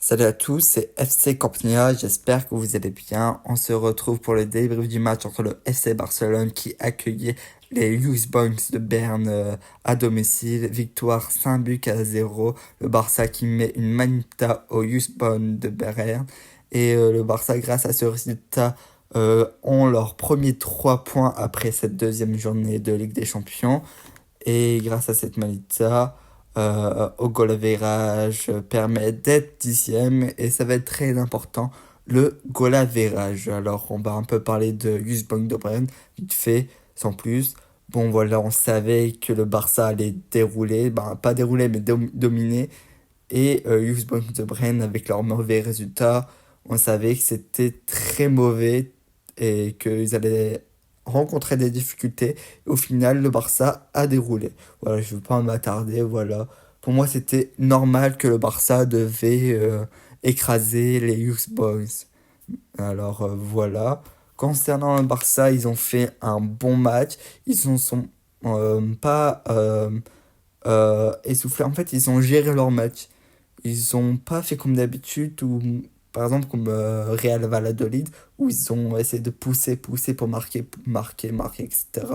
Salut à tous, c'est FC Campania, j'espère que vous allez bien. On se retrouve pour le débrief du match entre le FC Barcelone qui accueillait les Youth Boys de Berne à domicile. Victoire 5 buts à 0. Le Barça qui met une manita aux Youth Boys de Berne. Et le Barça, grâce à ce résultat, ont leurs premiers 3 points après cette deuxième journée de Ligue des Champions. Et grâce à cette manita, au goal average permet d'être dixième et ça va être très important le goal average. Alors on va un peu parler de Bank de Brenne, vite fait, sans plus. Bon voilà, on savait que le Barça allait dérouler, ben pas dérouler mais dominer. Et Bank de Brenne avec leurs mauvais résultats, on savait que c'était très mauvais et qu'ils allaient rencontrer des difficultés. Et au final, le Barça a déroulé. Voilà, je ne veux pas m'attarder, voilà. Pour moi, c'était normal que le Barça devait écraser les Youth Boys. Alors voilà. Concernant le Barça, ils ont fait un bon match. Ils ne sont pas essoufflés. En fait, ils ont géré leur match. Ils ont pas fait comme d'habitude ou par exemple comme Real Valladolid où ils ont essayé de pousser pour marquer, etc.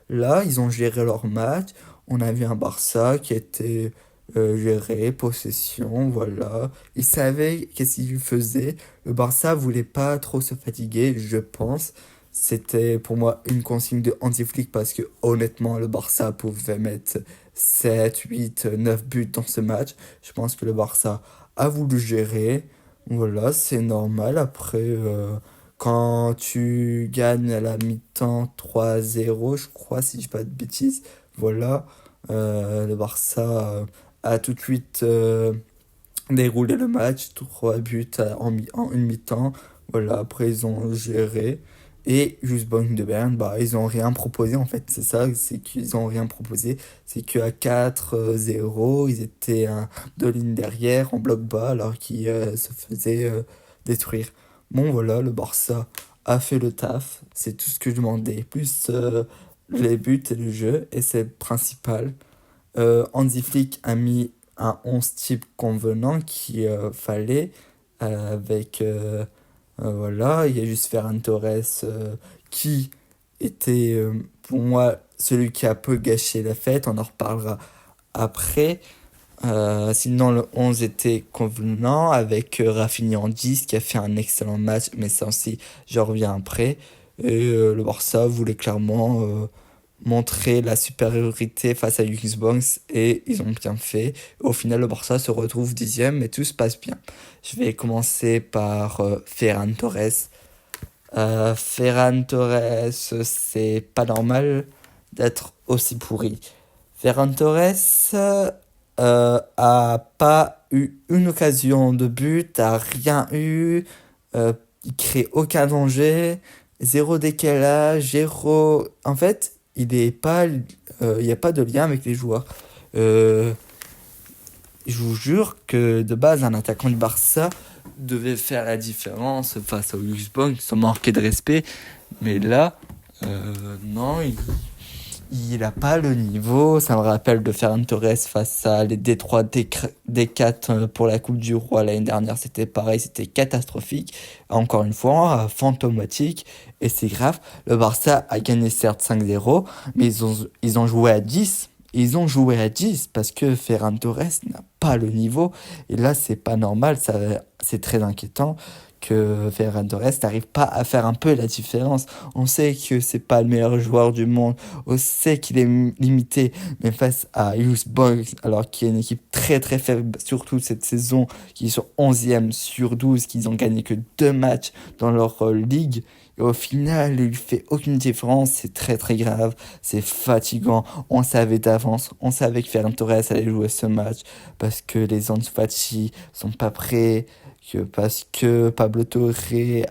Là, ils ont géré leur match. On a vu un Barça qui était géré, possession, voilà. Ils savaient qu'est-ce qu'ils faisaient. Le Barça voulait pas trop se fatiguer, je pense. C'était pour moi une consigne de Hansi Flick parce que honnêtement, le Barça pouvait mettre 7 8 9 buts dans ce match. Je pense que le Barça a voulu gérer. Voilà, c'est normal. Après, quand tu gagnes à la mi-temps 3-0 je crois, si je dis pas de bêtises, voilà, le Barça a tout de suite déroulé le match, 3 buts en une mi-temps. Voilà, après ils ont géré. Et juste Bonne de Berne, bah, ils ont rien proposé en fait. C'est ça, c'est qu'ils ont rien proposé. C'est qu'à 4-0 ils étaient deux lignes derrière, en bloc bas, alors qu'ils se faisaient détruire. Bon, voilà, le Barça a fait le taf. C'est tout ce que je demandais. Plus les buts et le jeu, et c'est le principal. Hansi Flick a mis un 11 type convenant qu'il fallait avec voilà, il y a juste Ferran Torres qui était pour moi celui qui a peu gâché la fête, on en reparlera après. Sinon le 11 était convenant avec Rafinha en 10 qui a fait un excellent match, mais ça aussi j'en reviens après. Et le Barça voulait clairement montrer la supériorité face à Xbox et ils ont bien fait. Au final, le Barça se retrouve dixième et tout se passe bien. Je vais commencer par Ferran Torres. Ferran Torres, c'est pas normal d'être aussi pourri. Ferran Torres a pas eu une occasion de but, a rien eu, il crée aucun danger, zéro décalage, zéro. En fait, il est pas, il n'y a pas de lien avec les joueurs. Euh, je vous jure que de base, un attaquant du Barça devait faire la différence face au Xbox sans manquer de respect. Mais là, non, il a pas le niveau. Ça me rappelle de Ferran Torres face à les D3, D4 pour la Coupe du Roi l'année dernière. C'était pareil, c'était catastrophique. Encore une fois, fantomatique. Et c'est grave. Le Barça a gagné certes 5-0, mais ils ont joué à 10. Ils ont joué à 10 parce que Ferran Torres n'a pas le niveau. Et là, c'est pas normal. C'est très inquiétant que Ferran Torres n'arrive pas à faire un peu la différence. On sait que c'est pas le meilleur joueur du monde. On sait qu'il est limité. Mais face à Youth Boys, alors qu'il y a une équipe très très faible, surtout cette saison, qui sont 11e sur 12, qu'ils ont gagné que 2 matchs dans leur ligue. Et au final, il fait aucune différence, c'est très très grave, c'est fatigant. On savait d'avance, on savait que Ferran Torres allait jouer ce match parce que les Ansu Fati sont pas prêts, parce que Pablo Torre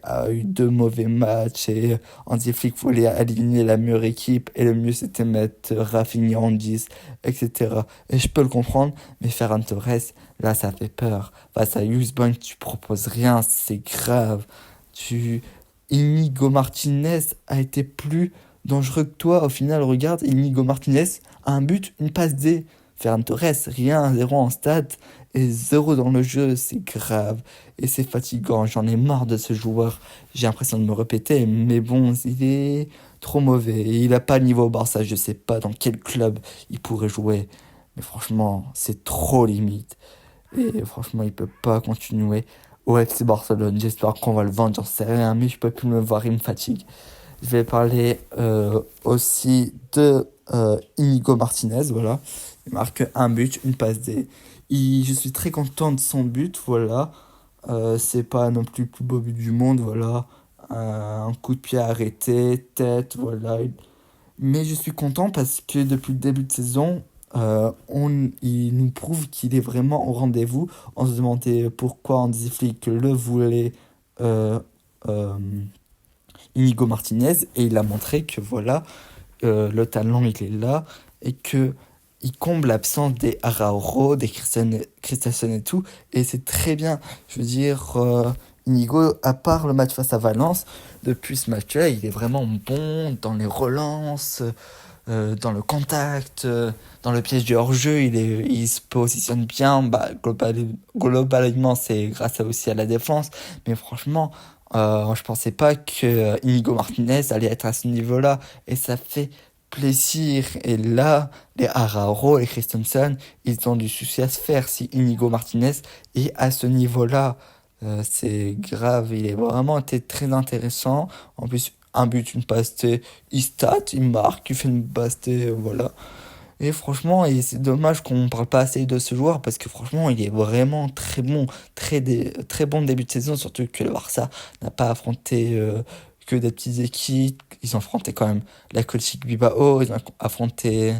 a eu 2 mauvais matchs et Hansi Flick voulait aligner la meilleure équipe et le mieux c'était mettre Rafinha en 10, etc. Et je peux le comprendre, mais Ferran Torres, là ça fait peur. Face à Bank, tu proposes rien, c'est grave. Tu Inigo Martinez a été plus dangereux que toi. Au final, regarde, Inigo Martinez a un but, une passe D. Ferran Torres, rien, 0 en stade. et zéro dans le jeu, c'est grave. Et c'est fatigant, j'en ai marre de ce joueur. J'ai l'impression de me répéter, mais bon, il est trop mauvais. Et il a pas le niveau au Barça, je sais pas dans quel club il pourrait jouer. Mais franchement, c'est trop limite. Et franchement, il peut pas continuer au FC Barcelone. J'espère qu'on va le vendre, j'en sais rien, mais je peux plus me voir, il me fatigue. Je vais parler aussi de Inigo Martinez, voilà. Il marque un but, une passe D. Je suis très content de son but, voilà. C'est pas non plus le plus beau but du monde, voilà. Un coup de pied arrêté, tête, voilà. Mais je suis content parce que depuis le début de saison, il nous prouve qu'il est vraiment au rendez-vous. On se demandait pourquoi Hansi Flick le voulait euh, euh, Inigo Martinez et il a montré que voilà, le talent il est là et que il comble l'absence des Araujo, des Christensen et tout et c'est très bien. Je veux dire, Inigo, à part le match face à Valence, depuis ce match-là, il est vraiment bon dans les relances, dans le contact, dans le piège du hors-jeu, il se positionne bien. Bah, globalement, c'est grâce aussi à la défense. Mais franchement, je pensais pas que Inigo Martinez allait être à ce niveau-là. Et ça fait plaisir. Et là, les Araujo et Christensen, ils ont du souci à se faire si Inigo Martinez est à ce niveau-là. C'est grave, il est vraiment été très intéressant. En plus, un but, une passe T, il stat, il marque, il fait une passe T, voilà. Et franchement, et c'est dommage qu'on ne parle pas assez de ce joueur parce que franchement, il est vraiment très bon, très bon début de saison, surtout que le Barça n'a pas affronté que des petites équipes. Ils ont affronté quand même la Celtic Bilbao, ils ont affronté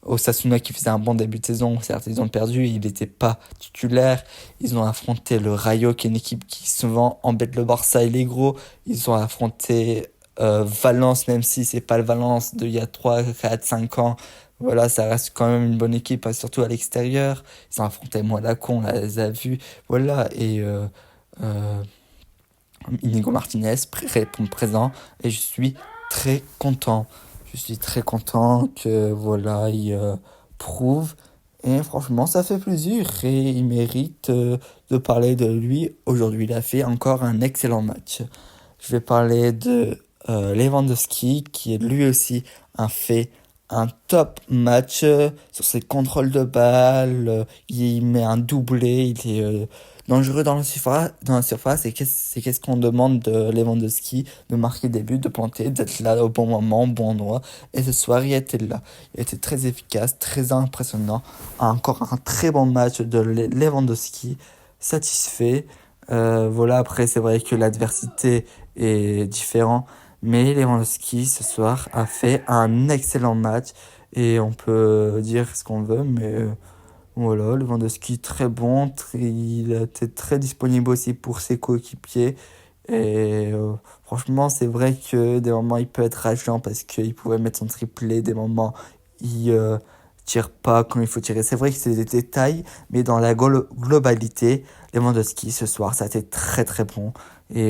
Osasuna qui faisait un bon début de saison, certes ils ont perdu, il n'était pas titulaire. Ils ont affronté le Rayo qui est une équipe qui souvent embête le Barça et les gros. Ils ont affronté Valence, même si c'est pas le Valence d'il y a 3 4 5 ans. Voilà, ça reste quand même une bonne équipe, surtout à l'extérieur. Ils ont affronté Monaco, on les a vus. Voilà, et euh, Inigo Martinez répond présent et je suis très content. Je suis très content que voilà, il prouve et franchement ça fait plaisir et il mérite de parler de lui. Aujourd'hui, il a fait encore un excellent match. Je vais parler de Lewandowski qui est lui aussi fait un top match sur ses contrôles de balle. Il met un doublé, il est dangereux dans la surface et c'est qu'est-ce qu'on demande de Lewandowski de marquer des buts, de planter, d'être là au bon moment, au bon endroit. Et ce soir, il était là. Il était très efficace, très impressionnant. Encore un très bon match de Lewandowski, satisfait. Voilà, après, c'est vrai que l'adversité est différente. Mais Lewandowski, ce soir, a fait un excellent match. Et on peut dire ce qu'on veut, mais voilà, Lewandowski très bon. Il a été très disponible aussi pour ses coéquipiers. Et franchement, c'est vrai que des moments, il peut être rageant parce qu'il pouvait mettre son triplé. Des moments, il tire pas comme il faut tirer. C'est vrai que c'est des détails, mais dans la globalité, Lewandowski, ce soir, ça a été très très bon. Et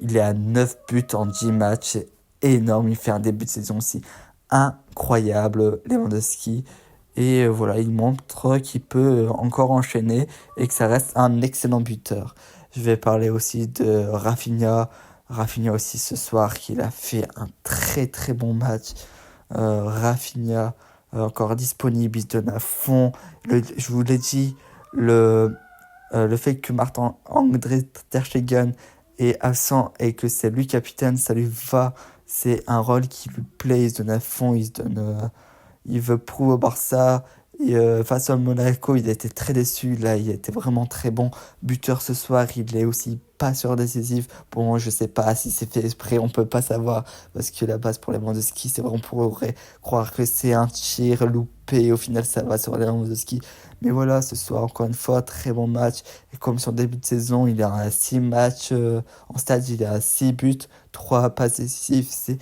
il est à 9 buts en 10 matchs. C'est énorme. Il fait un début de saison aussi incroyable, Lewandowski. Et voilà, il montre qu'il peut encore enchaîner et que ça reste un excellent buteur. Je vais parler aussi de Rafinha. Rafinha aussi ce soir, qu'il a fait un très très bon match. Rafinha, encore disponible, il se donne à fond. Je vous l'ai dit, le fait que Martin-André Ter Stegen est absent et que c'est lui capitaine, ça lui va. C'est un rôle qui lui plaît, il se donne à fond, il veut prouver au Barça. Et, face au Monaco, il était très déçu. Là, il était vraiment très bon. Buteur ce soir, il est aussi passeur décisif. Bon, je sais pas si c'est fait exprès, on peut pas savoir. Parce que la base pour les bancs de ski, c'est vraiment pour croire que c'est un tir loupé. Au final, ça va sur les bancs de ski. Mais voilà, ce soir, encore une fois, très bon match. Et comme sur le début de saison, il est à 6 matchs en stade, il est à 6 buts, 3 passes décisives. C'est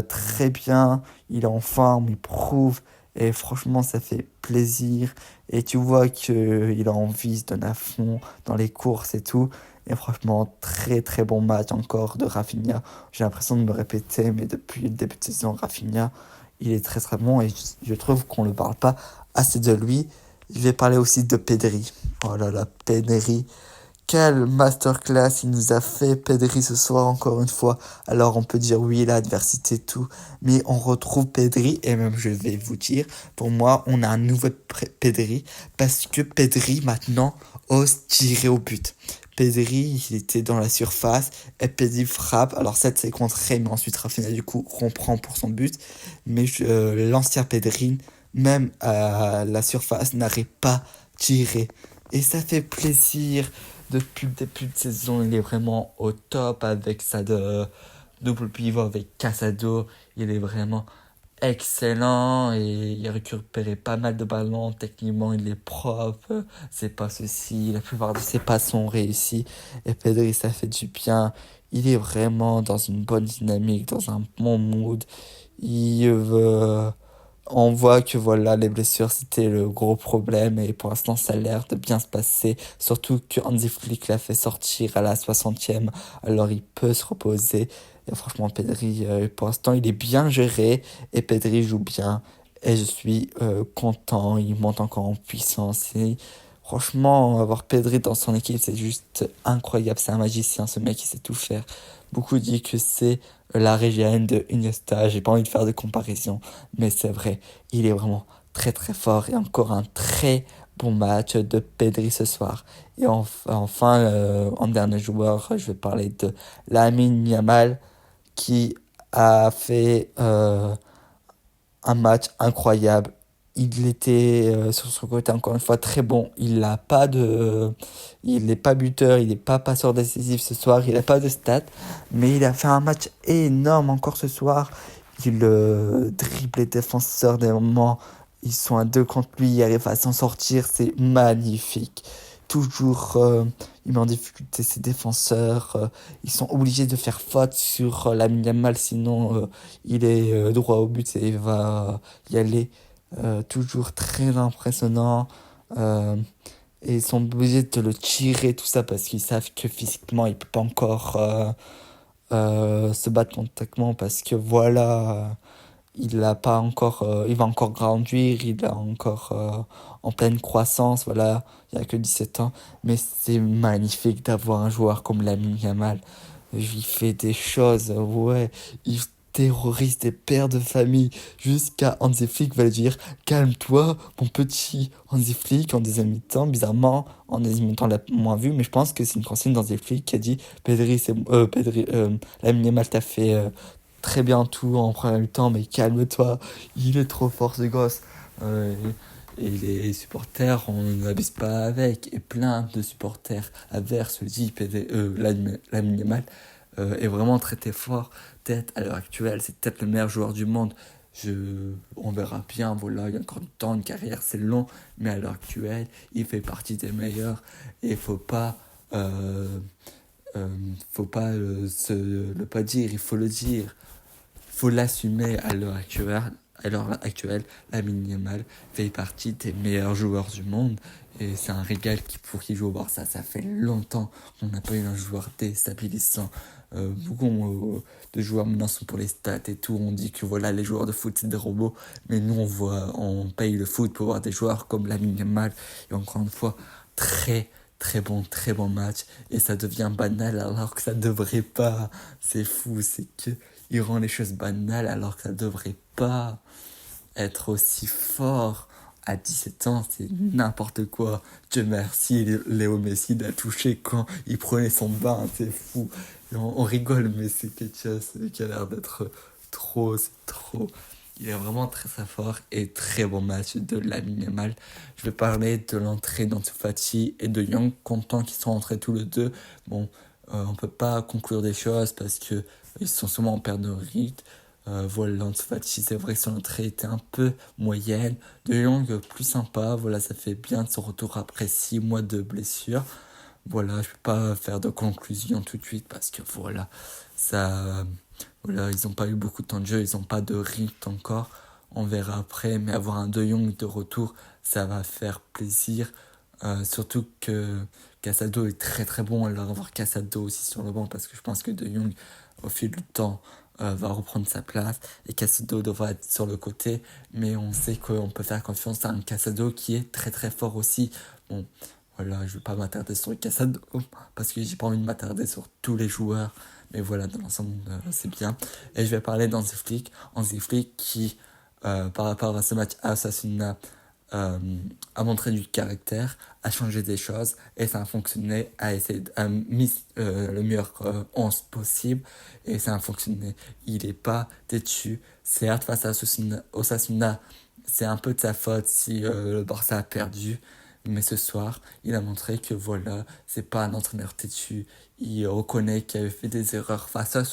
très bien. Il est en forme, il prouve. Et franchement, ça fait plaisir. Et tu vois qu'il a envie, il se donne à fond dans les courses et tout. Et franchement, très très bon match encore de Rafinha. J'ai l'impression de me répéter, mais depuis le début de saison, Rafinha, il est très très bon. Et je trouve qu'on ne parle pas assez de lui. Je vais parler aussi de Pedri. Oh là là, Pedri. Quelle masterclass il nous a fait, Pedri, ce soir, encore une fois. Alors, on peut dire oui, l'adversité, tout. Mais on retrouve Pedri, et même, je vais vous dire, pour moi, on a un nouveau Pedri, parce que Pedri, maintenant, ose tirer au but. Pedri, il était dans la surface, et Pedri frappe. Alors, cette c'est contré, mais ensuite, Rafinha, du coup, reprend pour son but. Mais l'ancien Pedri, même à la surface, n'arrive pas tirer. Et ça fait plaisir. Depuis le début de saison, il est vraiment au top avec sa double pivot avec Casado. Il est vraiment excellent et il a récupéré pas mal de ballons. Techniquement, il est propre. C'est pas ceci. La plupart de ses passes sont réussies. Et Pedri, ça fait du bien. Il est vraiment dans une bonne dynamique, dans un bon mood. Il veut on voit que voilà, les blessures c'était le gros problème et pour l'instant ça a l'air de bien se passer. Surtout que Hansi Flick l'a fait sortir à la 60e, alors il peut se reposer. Et franchement, Pedri, pour l'instant il est bien géré et Pedri joue bien. Et je suis content, il monte encore en puissance. Et franchement, avoir Pedri dans son équipe c'est juste incroyable. C'est un magicien, ce mec il sait tout faire. Beaucoup disent que c'est la Régienne de Iniesta. J'ai pas envie de faire de comparaison, mais c'est vrai, il est vraiment très très fort et encore un très bon match de Pedri ce soir. Et enfin, en dernier joueur, je vais parler de Lamine Yamal qui a fait un match incroyable. Il était sur son côté encore une fois très bon. Il n'est pas buteur, il n'est pas passeur décisif ce soir, il n'a pas de stats, mais il a fait un match énorme encore ce soir. Il dribble les défenseurs des moments, ils sont à deux contre lui, il arrive à s'en sortir, c'est magnifique. Toujours, il met en difficulté ses défenseurs, ils sont obligés de faire faute sur la Yamal, sinon il est droit au but et il va y aller. Toujours très impressionnant. Euh, et ils sont obligés de le tirer, tout ça, parce qu'ils savent que physiquement, il peut pas encore se battre contre parce que voilà, il a pas encore, il va encore grandir, il est encore en pleine croissance, voilà, il a que 17 ans. Mais c'est magnifique d'avoir un joueur comme Lamine Yamal. Il fait des choses, ouais, il terrorise des pères de famille jusqu'à Hansi Flick va lui dire calme-toi mon petit Hansi Flick en deuxième mi-temps. Bizarrement en deuxième mi-temps on l'a moins vu, mais je pense que c'est une consigne d'Hansi Flick qui a dit Pedri, Lamine Yamal t'a fait très bien tout en première mi-temps, mais calme-toi, il est trop fort ce gosse. Euh, et les supporters, on n'abuse pas avec. Et plein de supporters adverses dit Lamine Yamal est vraiment traité fort. Peut-être à l'heure actuelle, c'est peut-être le meilleur joueur du monde. On verra bien, voilà, il y a encore du temps, une carrière, c'est long, mais à l'heure actuelle, il fait partie des meilleurs. Et euh, faut pas le pas dire, il faut le dire. Faut l'assumer à l'heure actuelle. À l'heure actuelle, Lamine Yamal fait partie des meilleurs joueurs du monde et c'est un régal pour qui joue au Barça. Ça fait longtemps qu'on n'a pas eu un joueur déstabilisant. Beaucoup de joueurs maintenant sont pour les stats et tout. On dit que voilà, les joueurs de foot c'est des robots, mais nous on paye le foot pour voir des joueurs comme Lamine Yamal. Et encore une fois, très bon match et ça devient banal alors que ça devrait pas. C'est fou, c'est que il rend les choses banales alors que ça devrait pas être aussi fort. À 17 ans, c'est n'importe quoi. Dieu merci, Léo Messi l'a touché quand il prenait son bain, c'est fou. On rigole, mais c'est quelque chose qui a l'air d'être trop, c'est trop. Il est vraiment très très fort et très bon match de Lamine Yamal. Je vais parler de l'entrée d'Ansu Fati et de Young, content qu'ils sont entrés tous les deux. Bon, on peut pas conclure des choses parce que ils sont souvent en perte de rythme. Voilà, Ansu Fati, c'est vrai que son entrée était un peu moyenne. De Jong, plus sympa. Voilà, ça fait bien de son retour après 6 mois de blessure. Voilà, je peux pas faire de conclusion tout de suite parce que voilà, ça, voilà, ils n'ont pas eu beaucoup de temps de jeu, ils n'ont pas de rythme encore. On verra après, mais avoir un De Jong de retour, ça va faire plaisir. Surtout que Casado est très très bon. Alors avoir Casado aussi sur le banc parce que je pense que De Jong, au fil du temps, va reprendre sa place et Casado devra être sur le côté. Mais on sait qu'on peut faire confiance à un Casado qui est très très fort aussi. Bon, voilà, je vais pas m'attarder sur le Casado parce que j'ai pas envie de m'attarder sur tous les joueurs. Mais voilà, dans l'ensemble, c'est bien. Et je vais parler d'Hansi Flick. Hansi Flick qui, par rapport à ce match à Osasuna, a montré du caractère, a changé des choses et ça a fonctionné, a essayé a mis le meilleur 11 possible et ça a fonctionné. Il est pas têtu. Certes, face à Osasuna, c'est un peu de sa faute si le Barça a perdu. Mais ce soir, il a montré que voilà, c'est pas un entraîneur têtu. Il reconnaît qu'il avait fait des erreurs face à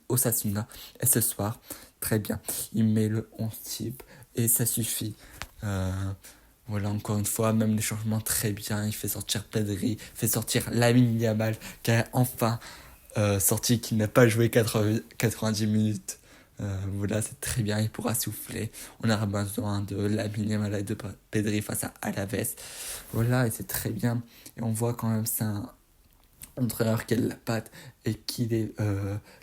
Osasuna. Et ce soir, très bien, il met le 11 type et ça suffit. Euh, voilà, encore une fois, même les changements très bien. Il fait sortir Pedri, fait sortir Lamine Yamal, qui a enfin sorti, qui n'a pas joué 90 minutes. Voilà, c'est très bien, il pourra souffler. On aura besoin de Lamine Yamal et de Pedri face à Alaves. Voilà, et c'est très bien. Et on voit quand même, c'est un entraîneur qui a de la patte et qu'il est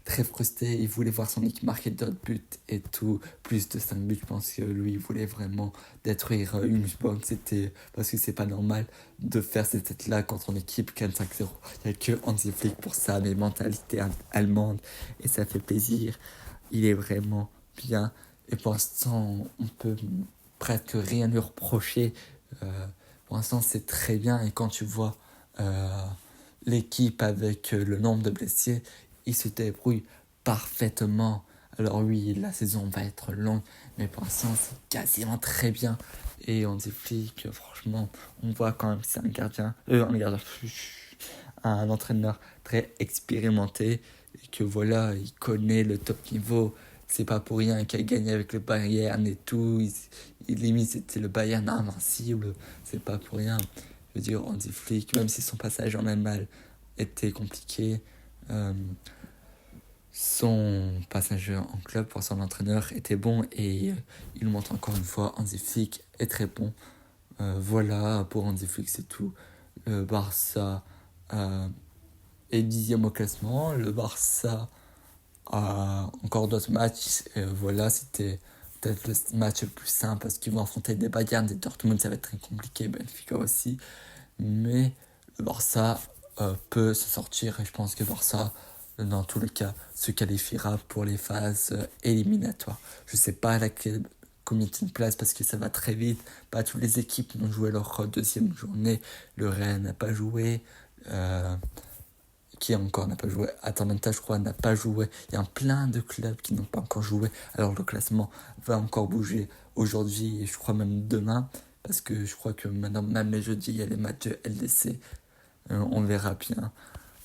très frustré. Il voulait voir son équipe marquer d'autres buts et tout, plus de 5 buts. Je pense que lui, il voulait vraiment détruire Unibon. C'était parce que c'est pas normal de faire cette tête-là quand ton équipe gagne 5-0. Il n'y a que Hansi Flick pour ça, mais mentalité allemande, et ça fait plaisir. Il est vraiment bien. Et pour l'instant, on peut presque rien lui reprocher. Pour l'instant, c'est très bien. Et quand tu vois l'équipe avec le nombre de blessés, il se débrouille parfaitement. Alors oui, la saison va être longue, mais pour l'instant, c'est quasiment très bien. Et on dit que franchement, on voit quand même que c'est un entraîneur très expérimenté et que voilà, il connaît le top niveau. C'est pas pour rien qu'il a gagné avec le Bayern et tout. Limite, c'était le Bayern invincible. C'est pas pour rien. Je veux dire, Hansi Flick, même si son passage en Allemagne était compliqué, son passage en club pour son entraîneur était bon et il montre encore une fois, Hansi Flick est très bon. Voilà, pour Hansi Flick, c'est tout. Le Barça est 10e au classement. Le Barça a encore d'autres matchs. Voilà, c'était peut-être le match le plus simple parce qu'ils vont affronter des Bayern, des Dortmund, ça va être très compliqué, Benfica aussi. Mais le Barça peut se sortir et je pense que le Barça, dans tous les cas, se qualifiera pour les phases éliminatoires. Je ne sais pas à combien de place parce que ça va très vite. Pas toutes les équipes n'ont joué leur deuxième journée. Le Rennes n'a pas joué. Qui encore n'a pas joué? Atalanta, je crois, n'a pas joué. Il y a plein de clubs qui n'ont pas encore joué. Alors le classement va encore bouger aujourd'hui et je crois même demain. Parce que je crois que maintenant, même les jeudis, il y a les matchs de LDC. On verra bien.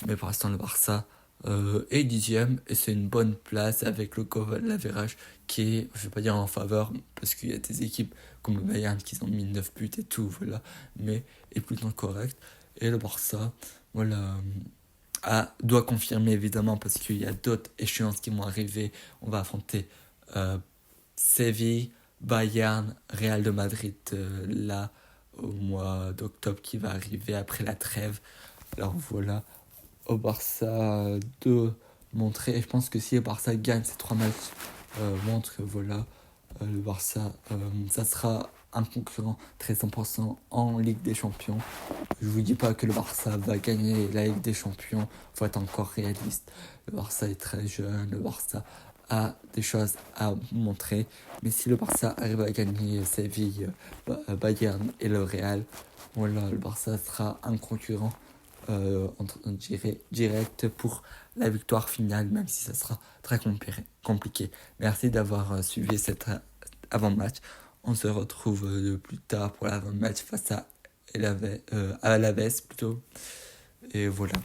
Mais pour l'instant, le Barça est 10e et c'est une bonne place avec le goal average qui est, je ne vais pas dire en faveur, parce qu'il y a des équipes comme le Bayern qui ont mis 9 buts et tout, voilà, mais est plutôt correct. Et le Barça, voilà, doit confirmer évidemment parce qu'il y a d'autres échéances qui vont arriver. On va affronter Séville, Bayern, Real de Madrid là au mois d'octobre qui va arriver après la trêve. Alors voilà, au Barça de montrer, et je pense que si le Barça gagne ces 3 matchs, montre que voilà, le Barça, ça sera un concurrent très 100% en Ligue des Champions. Je vous dis pas que le Barça va gagner la Ligue des Champions, faut être encore réaliste. Le Barça est très jeune, le Barça a des choses à montrer, mais si le Barça arrive à gagner Séville, Bayern et le Real, voilà, le Barça sera un concurrent direct pour la victoire finale, même si ça sera très compliqué. Merci d'avoir suivi cet avant-match. On se retrouve plus tard pour l'avant-match face à Alaves plutôt. Et voilà.